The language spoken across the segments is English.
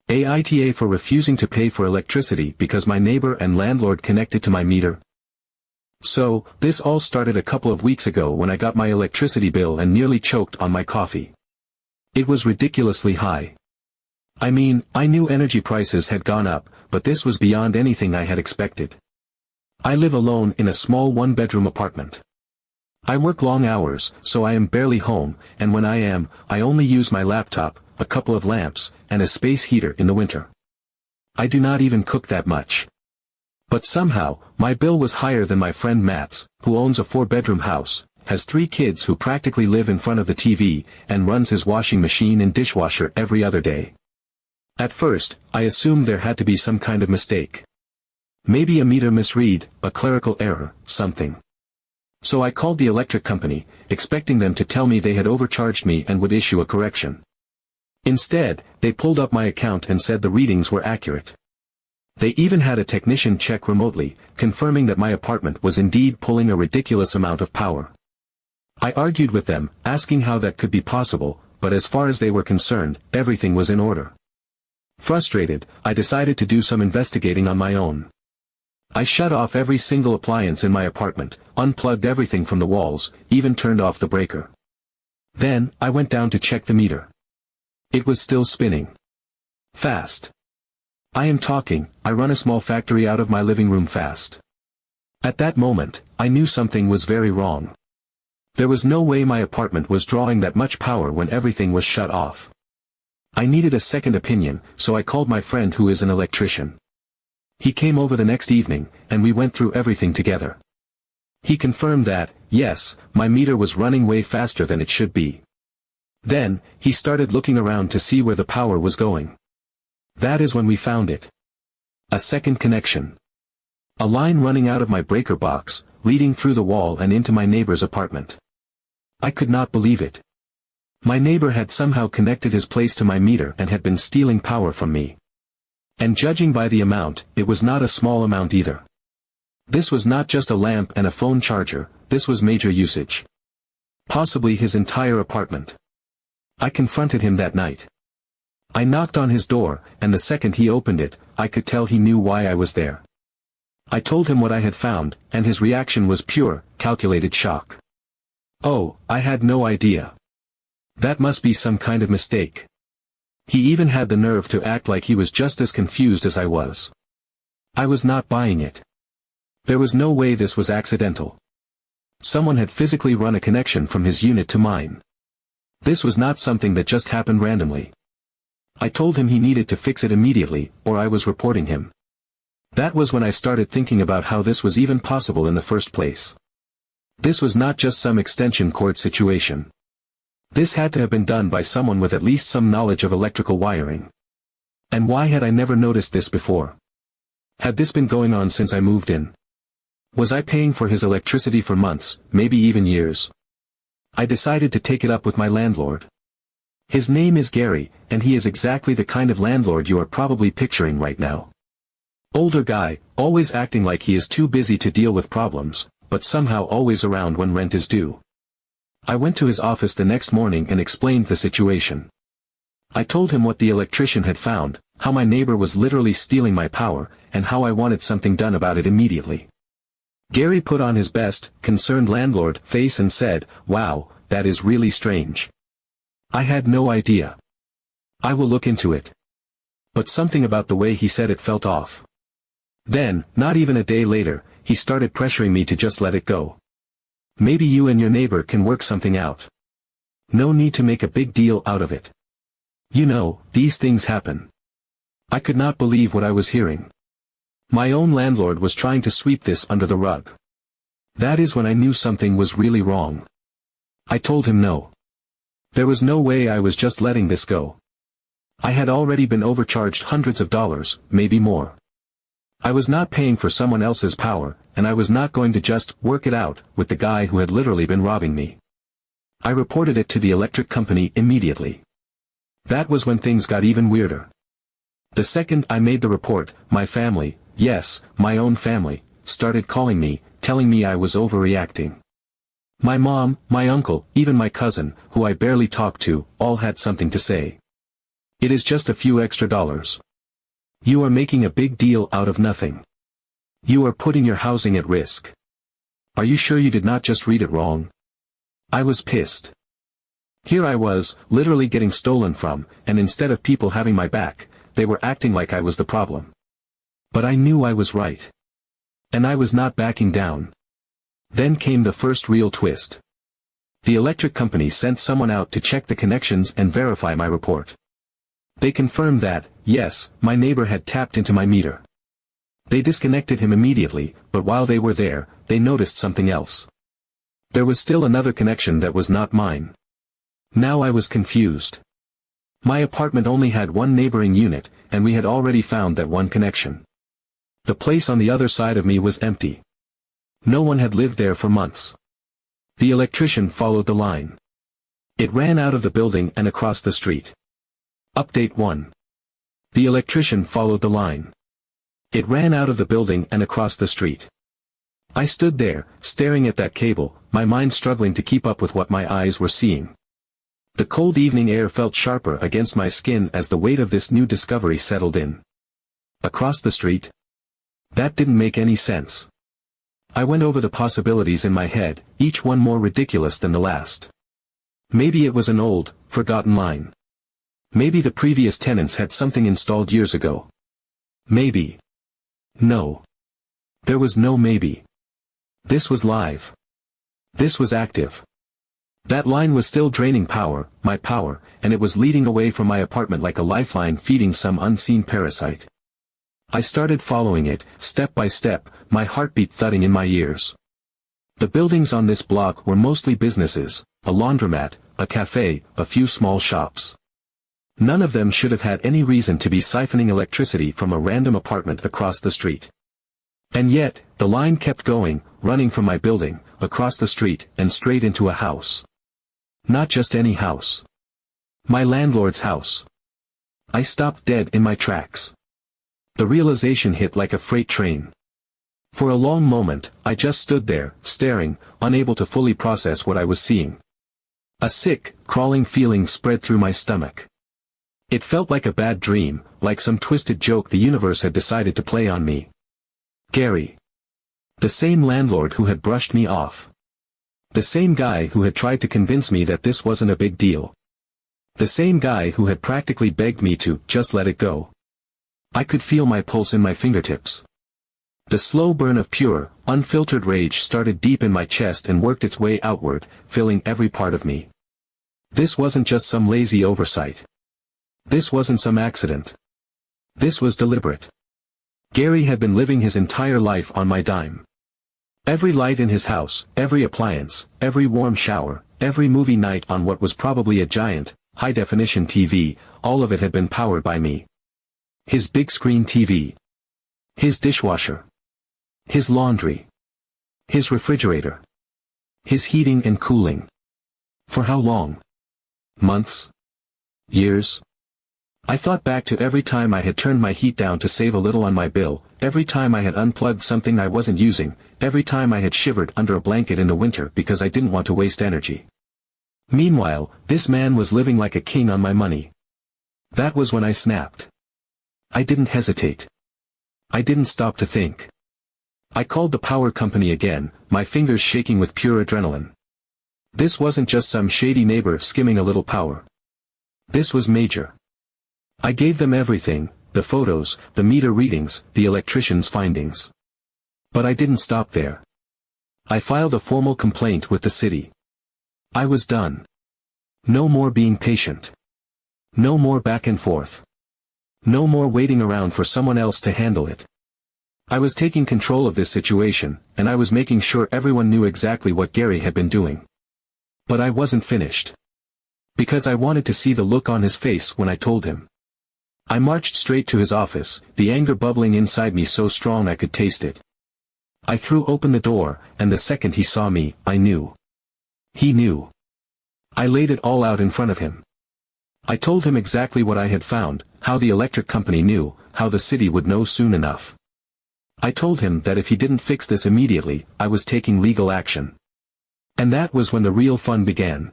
AITA for refusing to pay for electricity because my neighbor and landlord connected to my meter. So, this all started a couple of weeks ago when I got my electricity bill and nearly choked on my coffee. It was ridiculously high. I mean, I knew energy prices had gone up, but this was beyond anything I had expected. I live alone in a small one-bedroom apartment. I work long hours, so I am barely home, and when I am, I only use my laptop, a couple of lamps, and a space heater in the winter. I do not even cook that much. But somehow, my bill was higher than my friend Matt's, who owns a 4-bedroom house, has 3 kids who practically live in front of the TV, and runs his washing machine and dishwasher every other day. At first, I assumed there had to be some kind of mistake. Maybe a meter misread, a clerical error, something. So I called the electric company, expecting them to tell me they had overcharged me and would issue a correction. Instead, they pulled up my account and said the readings were accurate. They even had a technician check remotely, confirming that my apartment was indeed pulling a ridiculous amount of power. I argued with them, asking how that could be possible, but as far as they were concerned, everything was in order. Frustrated, I decided to do some investigating on my own. I shut off every single appliance in my apartment, unplugged everything from the walls, even turned off the breaker. Then, I went down to check the meter. It was still spinning. Fast. I am talking, I run a small factory out of my living room fast. At that moment, I knew something was very wrong. There was no way my apartment was drawing that much power when everything was shut off. I needed a second opinion, so I called my friend who is an electrician. He came over the next evening, and we went through everything together. He confirmed that, yes, my meter was running way faster than it should be. Then, he started looking around to see where the power was going. That is when we found it. A second connection. A line running out of my breaker box, leading through the wall and into my neighbor's apartment. I could not believe it. My neighbor had somehow connected his place to my meter and had been stealing power from me. And judging by the amount, it was not a small amount either. This was not just a lamp and a phone charger, this was major usage. Possibly his entire apartment. I confronted him that night. I knocked on his door, and the second he opened it, I could tell he knew why I was there. I told him what I had found, and his reaction was pure, calculated shock. Oh, I had no idea. That must be some kind of mistake. He even had the nerve to act like he was just as confused as I was. I was not buying it. There was no way this was accidental. Someone had physically run a connection from his unit to mine. This was not something that just happened randomly. I told him he needed to fix it immediately, or I was reporting him. That was when I started thinking about how this was even possible in the first place. This was not just some extension cord situation. This had to have been done by someone with at least some knowledge of electrical wiring. And why had I never noticed this before? Had this been going on since I moved in? Was I paying for his electricity for months, maybe even years? I decided to take it up with my landlord. His name is Gary, and he is exactly the kind of landlord you are probably picturing right now. Older guy, always acting like he is too busy to deal with problems, but somehow always around when rent is due. I went to his office the next morning and explained the situation. I told him what the electrician had found, how my neighbor was literally stealing my power, and how I wanted something done about it immediately. Gary put on his best, concerned landlord face and said, "Wow, that is really strange. I had no idea. I will look into it." But something about the way he said it felt off. Then, not even a day later, he started pressuring me to just let it go. Maybe you and your neighbor can work something out. No need to make a big deal out of it. You know, these things happen. I could not believe what I was hearing. My own landlord was trying to sweep this under the rug. That is when I knew something was really wrong. I told him no. There was no way I was just letting this go. I had already been overcharged hundreds of dollars, maybe more. I was not paying for someone else's power, and I was not going to just work it out with the guy who had literally been robbing me. I reported it to the electric company immediately. That was when things got even weirder. The second I made the report, my family, yes, my own family, started calling me, telling me I was overreacting. My mom, my uncle, even my cousin, who I barely talked to, all had something to say. It is just a few extra dollars. You are making a big deal out of nothing. You are putting your housing at risk. Are you sure you did not just read it wrong? I was pissed. Here I was, literally getting stolen from, and instead of people having my back, they were acting like I was the problem. But I knew I was right. And I was not backing down. Then came the first real twist. The electric company sent someone out to check the connections and verify my report. They confirmed that, yes, my neighbor had tapped into my meter. They disconnected him immediately, but while they were there, they noticed something else. There was still another connection that was not mine. Now I was confused. My apartment only had one neighboring unit, and we had already found that one connection. The place on the other side of me was empty. No one had lived there for months. The electrician followed the line. It ran out of the building and across the street. Update 1. The electrician followed the line. It ran out of the building and across the street. I stood there, staring at that cable, my mind struggling to keep up with what my eyes were seeing. The cold evening air felt sharper against my skin as the weight of this new discovery settled in. Across the street? That didn't make any sense. I went over the possibilities in my head, each one more ridiculous than the last. Maybe it was an old, forgotten line. Maybe the previous tenants had something installed years ago. Maybe. No. There was no maybe. This was live. This was active. That line was still draining power, my power, and it was leading away from my apartment like a lifeline feeding some unseen parasite. I started following it, step by step, my heartbeat thudding in my ears. The buildings on this block were mostly businesses, a laundromat, a cafe, a few small shops. None of them should have had any reason to be siphoning electricity from a random apartment across the street. And yet, the line kept going, running from my building, across the street, and straight into a house. Not just any house. My landlord's house. I stopped dead in my tracks. The realization hit like a freight train. For a long moment, I just stood there, staring, unable to fully process what I was seeing. A sick, crawling feeling spread through my stomach. It felt like a bad dream, like some twisted joke the universe had decided to play on me. Gary. The same landlord who had brushed me off. The same guy who had tried to convince me that this wasn't a big deal. The same guy who had practically begged me to just let it go. I could feel my pulse in my fingertips. The slow burn of pure, unfiltered rage started deep in my chest and worked its way outward, filling every part of me. This wasn't just some lazy oversight. This wasn't some accident. This was deliberate. Gary had been living his entire life on my dime. Every light in his house, every appliance, every warm shower, every movie night on what was probably a giant, high-definition TV, all of it had been powered by me. His big-screen TV. His dishwasher. His laundry. His refrigerator. His heating and cooling. For how long? Months? Years? I thought back to every time I had turned my heat down to save a little on my bill, every time I had unplugged something I wasn't using, every time I had shivered under a blanket in the winter because I didn't want to waste energy. Meanwhile, this man was living like a king on my money. That was when I snapped. I didn't hesitate. I didn't stop to think. I called the power company again, my fingers shaking with pure adrenaline. This wasn't just some shady neighbor skimming a little power. This was major. I gave them everything, the photos, the meter readings, the electrician's findings. But I didn't stop there. I filed a formal complaint with the city. I was done. No more being patient. No more back and forth. No more waiting around for someone else to handle it. I was taking control of this situation, and I was making sure everyone knew exactly what Gary had been doing. But I wasn't finished. Because I wanted to see the look on his face when I told him. I marched straight to his office, the anger bubbling inside me so strong I could taste it. I threw open the door, and the second he saw me, I knew. He knew. I laid it all out in front of him. I told him exactly what I had found, how the electric company knew, how the city would know soon enough. I told him that if he didn't fix this immediately, I was taking legal action. And that was when the real fun began.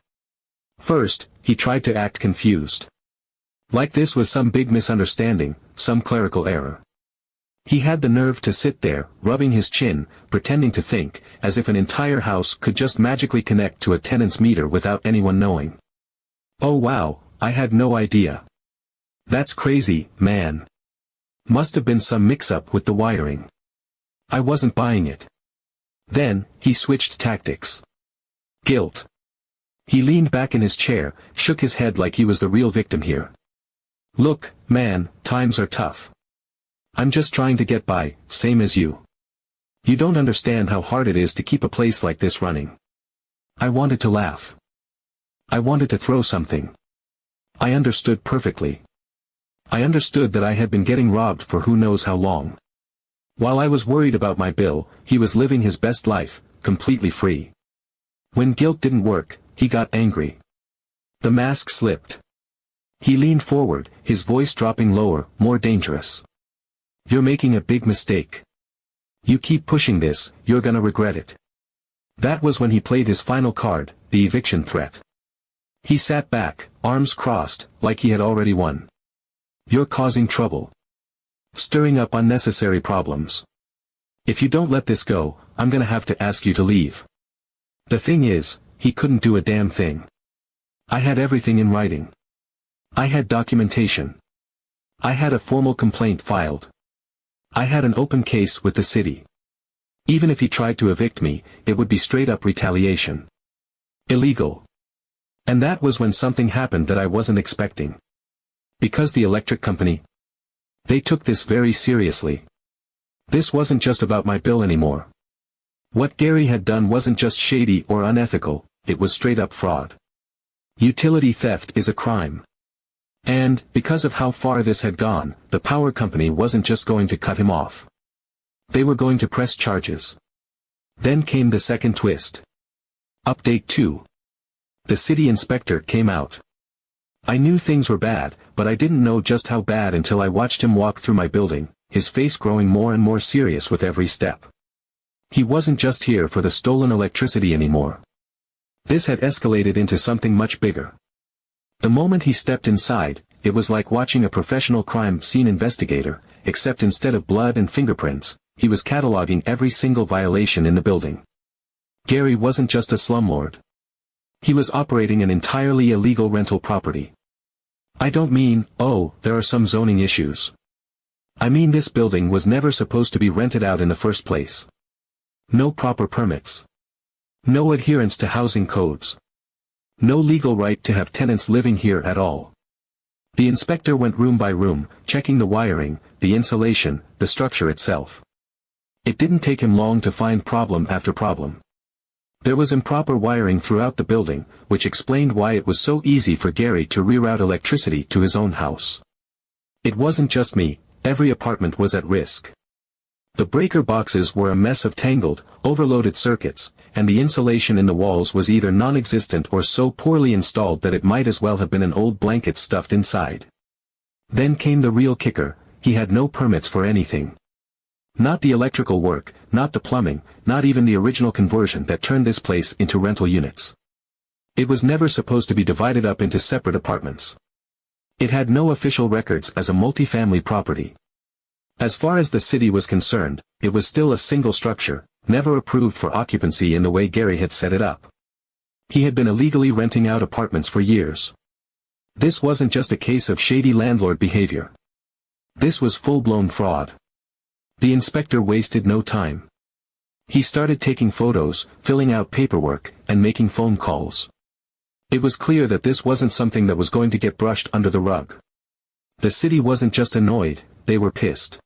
First, he tried to act confused. Like this was some big misunderstanding, some clerical error. He had the nerve to sit there, rubbing his chin, pretending to think, as if an entire house could just magically connect to a tenant's meter without anyone knowing. Oh wow, I had no idea. That's crazy, man. Must have been some mix-up with the wiring. I wasn't buying it. Then, he switched tactics. Guilt. He leaned back in his chair, shook his head like he was the real victim here. Look, man, times are tough. I'm just trying to get by, same as you. You don't understand how hard it is to keep a place like this running. I wanted to laugh. I wanted to throw something. I understood perfectly. I understood that I had been getting robbed for who knows how long. While I was worried about my bill, he was living his best life, completely free. When guilt didn't work, he got angry. The mask slipped. He leaned forward, his voice dropping lower, more dangerous. You're making a big mistake. You keep pushing this, you're gonna regret it. That was when he played his final card, the eviction threat. He sat back, arms crossed, like he had already won. You're causing trouble. Stirring up unnecessary problems. If you don't let this go, I'm gonna have to ask you to leave. The thing is, he couldn't do a damn thing. I had everything in writing. I had documentation. I had a formal complaint filed. I had an open case with the city. Even if he tried to evict me, it would be straight-up retaliation. Illegal. And that was when something happened that I wasn't expecting. Because the electric company, they took this very seriously. This wasn't just about my bill anymore. What Gary had done wasn't just shady or unethical, it was straight-up fraud. Utility theft is a crime. And, because of how far this had gone, the power company wasn't just going to cut him off. They were going to press charges. Then came the second twist. Update 2. The city inspector came out. I knew things were bad, but I didn't know just how bad until I watched him walk through my building, his face growing more and more serious with every step. He wasn't just here for the stolen electricity anymore. This had escalated into something much bigger. The moment he stepped inside, it was like watching a professional crime scene investigator, except instead of blood and fingerprints, he was cataloging every single violation in the building. Gary wasn't just a slumlord. He was operating an entirely illegal rental property. I don't mean, oh, there are some zoning issues. I mean this building was never supposed to be rented out in the first place. No proper permits. No adherence to housing codes. No legal right to have tenants living here at all. The inspector went room by room, checking the wiring, the insulation, the structure itself. It didn't take him long to find problem after problem. There was improper wiring throughout the building, which explained why it was so easy for Gary to reroute electricity to his own house. It wasn't just me, every apartment was at risk. The breaker boxes were a mess of tangled, overloaded circuits, and the insulation in the walls was either non-existent or so poorly installed that it might as well have been an old blanket stuffed inside. Then came the real kicker, he had no permits for anything. Not the electrical work, not the plumbing, not even the original conversion that turned this place into rental units. It was never supposed to be divided up into separate apartments. It had no official records as a multifamily property. As far as the city was concerned, it was still a single structure, never approved for occupancy in the way Gary had set it up. He had been illegally renting out apartments for years. This wasn't just a case of shady landlord behavior. This was full-blown fraud. The inspector wasted no time. He started taking photos, filling out paperwork, and making phone calls. It was clear that this wasn't something that was going to get brushed under the rug. The city wasn't just annoyed, they were pissed.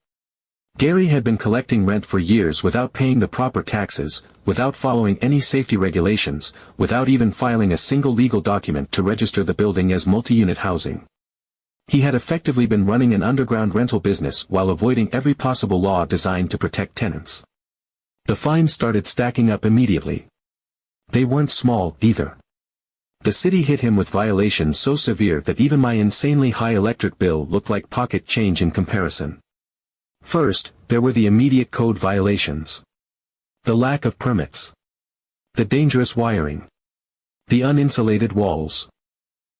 Gary had been collecting rent for years without paying the proper taxes, without following any safety regulations, without even filing a single legal document to register the building as multi-unit housing. He had effectively been running an underground rental business while avoiding every possible law designed to protect tenants. The fines started stacking up immediately. They weren't small, either. The city hit him with violations so severe that even my insanely high electric bill looked like pocket change in comparison. First, there were the immediate code violations. The lack of permits. The dangerous wiring. The uninsulated walls.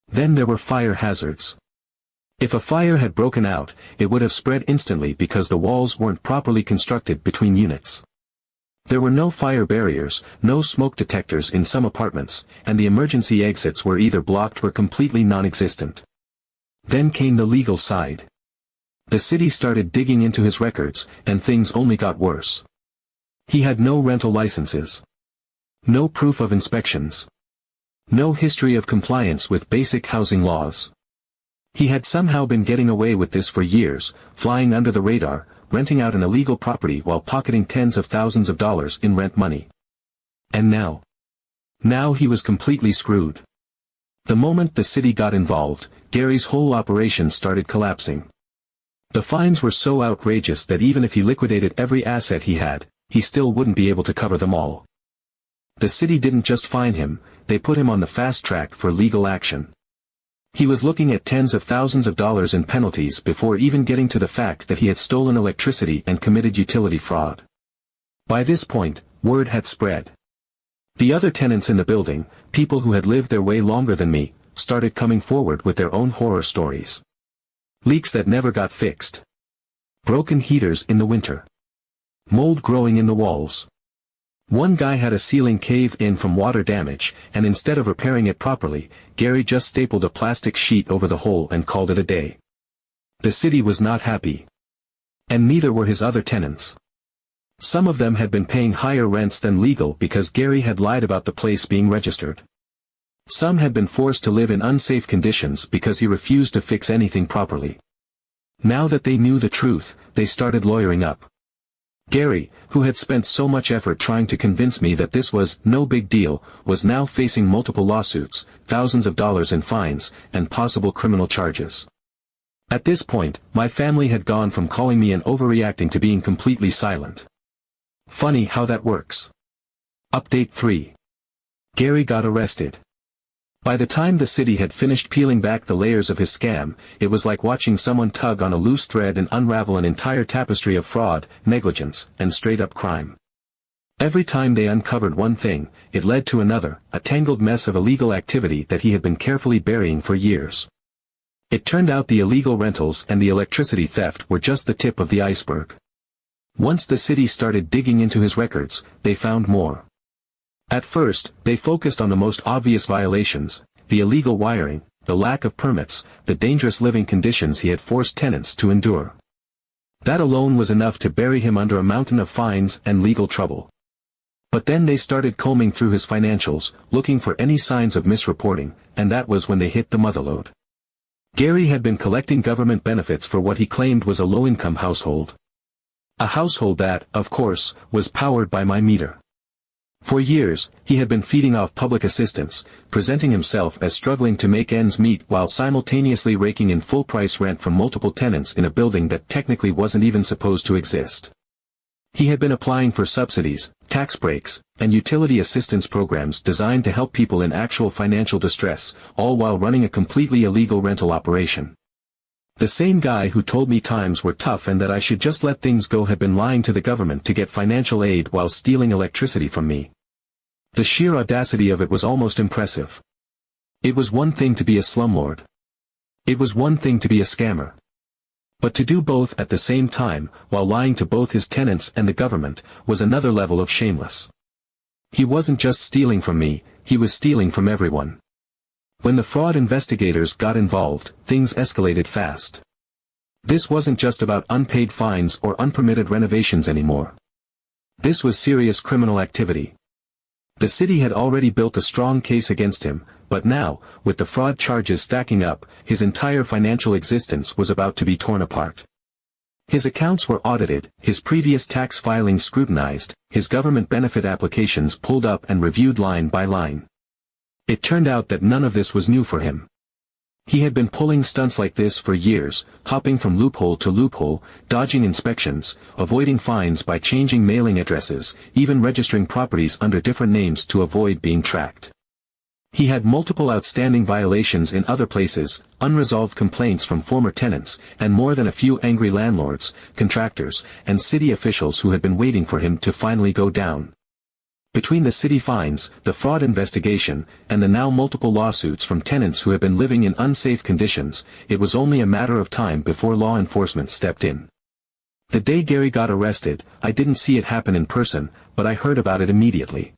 Then there were fire hazards. If a fire had broken out, it would have spread instantly because the walls weren't properly constructed between units. There were no fire barriers, no smoke detectors in some apartments, and the emergency exits were either blocked or completely non-existent. Then came the legal side. The city started digging into his records, and things only got worse. He had no rental licenses. No proof of inspections. No history of compliance with basic housing laws. He had somehow been getting away with this for years, flying under the radar, renting out an illegal property while pocketing tens of thousands of dollars in rent money. And now? Now he was completely screwed. The moment the city got involved, Gary's whole operation started collapsing. The fines were so outrageous that even if he liquidated every asset he had, he still wouldn't be able to cover them all. The city didn't just fine him, they put him on the fast track for legal action. He was looking at tens of thousands of dollars in penalties before even getting to the fact that he had stolen electricity and committed utility fraud. By this point, word had spread. The other tenants in the building, people who had lived their way longer than me, started coming forward with their own horror stories. Leaks that never got fixed. Broken heaters in the winter. Mold growing in the walls. One guy had a ceiling cave in from water damage, and instead of repairing it properly, Gary just stapled a plastic sheet over the hole and called it a day. The city was not happy. And neither were his other tenants. Some of them had been paying higher rents than legal because Gary had lied about the place being registered. Some had been forced to live in unsafe conditions because he refused to fix anything properly. Now that they knew the truth, they started lawyering up. Gary, who had spent so much effort trying to convince me that this was no big deal, was now facing multiple lawsuits, thousands of dollars in fines, and possible criminal charges. At this point, my family had gone from calling me an overreacting to being completely silent. Funny how that works. Update 3. Gary got arrested. By the time the city had finished peeling back the layers of his scam, it was like watching someone tug on a loose thread and unravel an entire tapestry of fraud, negligence, and straight-up crime. Every time they uncovered one thing, it led to another, a tangled mess of illegal activity that he had been carefully burying for years. It turned out the illegal rentals and the electricity theft were just the tip of the iceberg. Once the city started digging into his records, they found more. At first, they focused on the most obvious violations, the illegal wiring, the lack of permits, the dangerous living conditions he had forced tenants to endure. That alone was enough to bury him under a mountain of fines and legal trouble. But then they started combing through his financials, looking for any signs of misreporting, and that was when they hit the motherlode. Gary had been collecting government benefits for what he claimed was a low-income household. A household that, of course, was powered by my meter. For years, he had been feeding off public assistance, presenting himself as struggling to make ends meet while simultaneously raking in full-price rent from multiple tenants in a building that technically wasn't even supposed to exist. He had been applying for subsidies, tax breaks, and utility assistance programs designed to help people in actual financial distress, all while running a completely illegal rental operation. The same guy who told me times were tough and that I should just let things go had been lying to the government to get financial aid while stealing electricity from me. The sheer audacity of it was almost impressive. It was one thing to be a slumlord. It was one thing to be a scammer. But to do both at the same time, while lying to both his tenants and the government, was another level of shameless. He wasn't just stealing from me, he was stealing from everyone. When the fraud investigators got involved, things escalated fast. This wasn't just about unpaid fines or unpermitted renovations anymore. This was serious criminal activity. The city had already built a strong case against him, but now, with the fraud charges stacking up, his entire financial existence was about to be torn apart. His accounts were audited, his previous tax filings scrutinized, his government benefit applications pulled up and reviewed line by line. It turned out that none of this was new for him. He had been pulling stunts like this for years, hopping from loophole to loophole, dodging inspections, avoiding fines by changing mailing addresses, even registering properties under different names to avoid being tracked. He had multiple outstanding violations in other places, unresolved complaints from former tenants, and more than a few angry landlords, contractors, and city officials who had been waiting for him to finally go down. Between the city fines, the fraud investigation, and the now multiple lawsuits from tenants who had been living in unsafe conditions, it was only a matter of time before law enforcement stepped in. The day Gary got arrested, I didn't see it happen in person, but I heard about it immediately.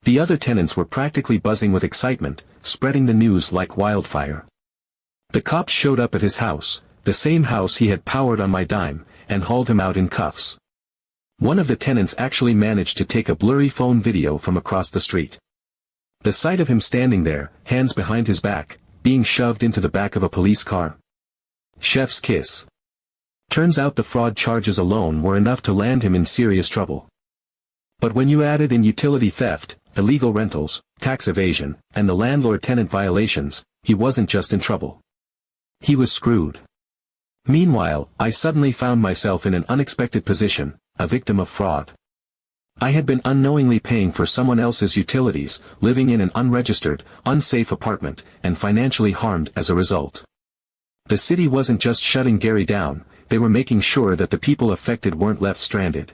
The other tenants were practically buzzing with excitement, spreading the news like wildfire. The cops showed up at his house, the same house he had powered on my dime, and hauled him out in cuffs. One of the tenants actually managed to take a blurry phone video from across the street. The sight of him standing there, hands behind his back, being shoved into the back of a police car. Chef's kiss. Turns out the fraud charges alone were enough to land him in serious trouble. But when you added in utility theft, illegal rentals, tax evasion, and the landlord-tenant violations, he wasn't just in trouble. He was screwed. Meanwhile, I suddenly found myself in an unexpected position, a victim of fraud. I had been unknowingly paying for someone else's utilities, living in an unregistered, unsafe apartment, and financially harmed as a result. The city wasn't just shutting Gary down, they were making sure that the people affected weren't left stranded.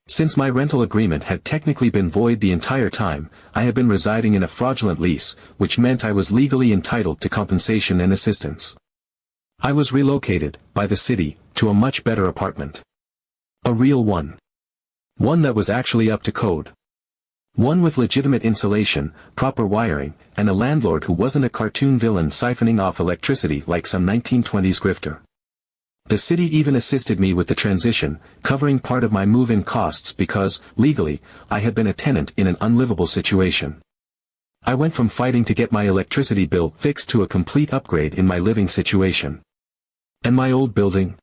Since my rental agreement had technically been void the entire time, I had been residing in a fraudulent lease, which meant I was legally entitled to compensation and assistance. I was relocated, by the city, to a much better apartment. A real one. One that was actually up to code. One with legitimate insulation, proper wiring, and a landlord who wasn't a cartoon villain siphoning off electricity like some 1920s grifter. The city even assisted me with the transition, covering part of my move-in costs because, legally, I had been a tenant in an unlivable situation. I went from fighting to get my electricity bill fixed to a complete upgrade in my living situation. And my old building?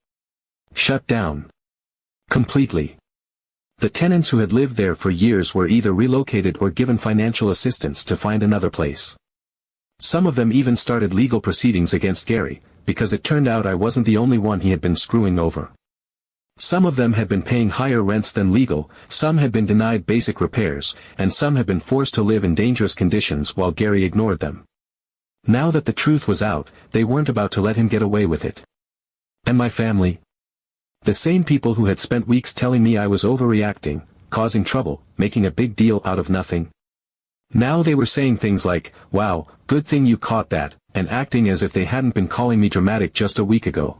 Shut down. Completely. The tenants who had lived there for years were either relocated or given financial assistance to find another place. Some of them even started legal proceedings against Gary, because it turned out I wasn't the only one he had been screwing over. Some of them had been paying higher rents than legal, some had been denied basic repairs, and some had been forced to live in dangerous conditions while Gary ignored them. Now that the truth was out, they weren't about to let him get away with it. And my family? The same people who had spent weeks telling me I was overreacting, causing trouble, making a big deal out of nothing. Now they were saying things like, "Wow, good thing you caught that," and acting as if they hadn't been calling me dramatic just a week ago.